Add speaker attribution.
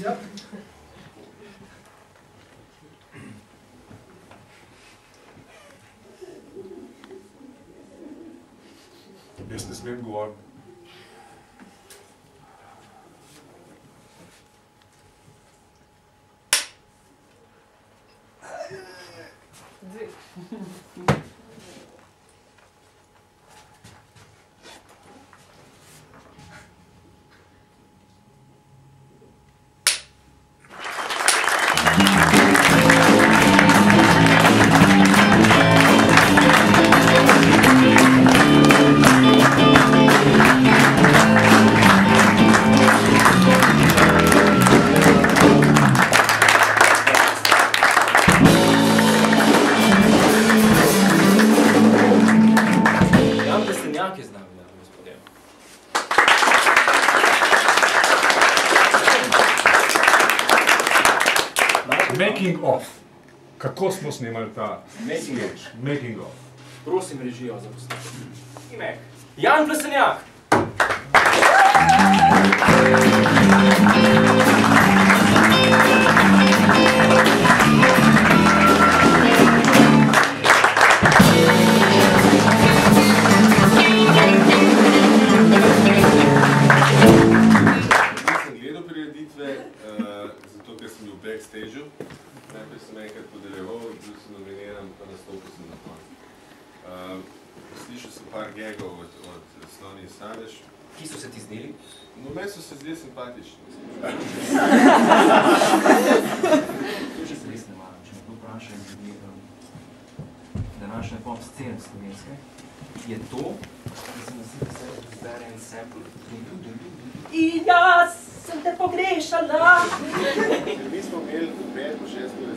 Speaker 1: Ja.
Speaker 2: Jaz ne smem govoriti. Making of. Kako smo snemali ta sketch? Making of.
Speaker 3: Prosim režijo za poslušanje. Imek. Jan Plesenjak.
Speaker 4: Nisem gledal prireditve, zato ker sem bil v backstageu. Najprej sem enkrat podeljeval, bil sem nominiran, pa nastopil sem na koncu. Slišal sem par gagov od Sloni in Sadež.
Speaker 3: Ki so se ti zdeli?
Speaker 4: No, meni so se zdeli simpatični.
Speaker 3: Če se res ne maram, če me to vprašaj ljudi današnje pop scene slovenske, je to, da se zbere en sample.
Speaker 5: In jaz sem te pogrešala.
Speaker 4: Mi smo imeli v 5-6